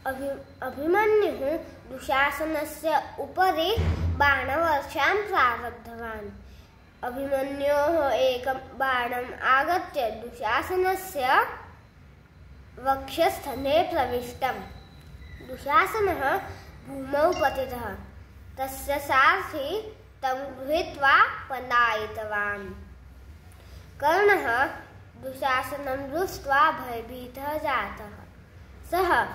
अभिमन्युः दुःशासनस्य उपरि बाणवर्षां प्रारब्धवान्। अभिमन्योः एकं बाणम् आगत्य दुःशासनस्य वक्षस्थले प्रविष्टम्। दुःशासनः भूमौ पतितः। तस्य सारथी तं गृहीत्वा पलायितवान्। कर्णः दुःशासनं दृष्ट्वा भयभीतः जातः।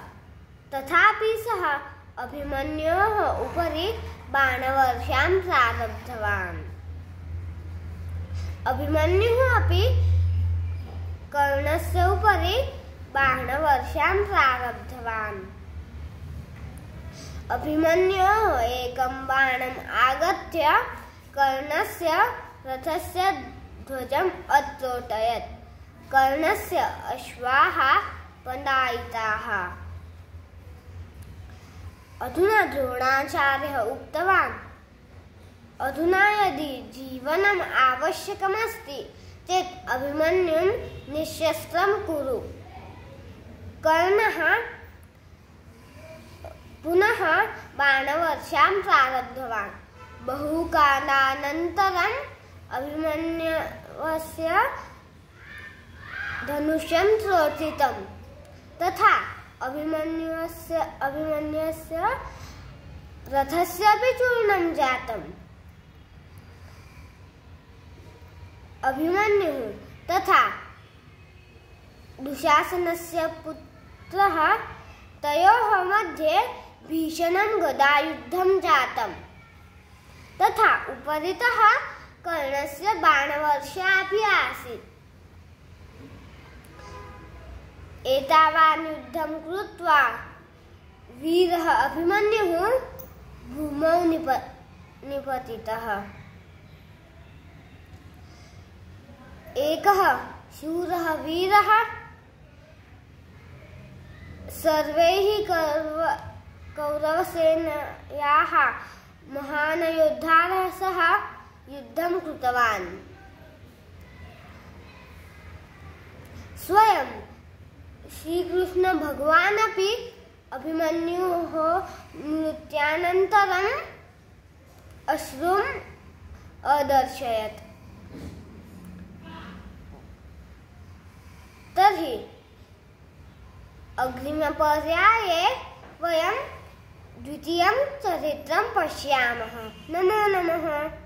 तथापि सः अभिमन्योः उपरि बाणवर्षां प्रारब्धवान्। अभिमन्युः अपि कर्णस्य उपरि बाणवर्षां प्रारब्धवान्। अभिमन्योः एकं बाणम् आगत्य कर्णस्य रथस्य ध्वजम् अत्रोटयत्। कर्णस्य अश्वाः पलायिताः। अधुना द्रोणाचार्यः उक्तवान्, अधुना यदि जीवनम् आवश्यकमस्ति चेत् अभिमन्युं निःशस्त्रं कुरु। कर्णः पुनः बाणवर्षां प्रारब्धवान्। बहुकालानन्तरम् अभिमन्यस्य धनुषं त्रोटितं। तथा अभिमन्यस्य रथस्य अपि चूर्णं जातम्। अभिमन्युः तथा दुःशासनस्य पुत्रः तयोः मध्ये भीषणं गदायुद्धं जातम्। तथा उपरितः कर्णस्य बाणवर्षा अपि आसीत्। एतावान् युद्धं कृत्वा वीरः अभिमन्युः भूमौ निपतितः। एकः शूरः वीरः सर्वैः कौरवसेनायाः महान् योद्धारः सह युद्धं कृतवान्। स्वयं श्रीकृष्ण भगवान् अपि अभिमन्योः मृत्यानन्तरम् अश्रुम् अदर्शयत्। तर्हि अग्रिमपर्याये वयं द्वितीयं चरित्रं पश्यामः। नमो नमः।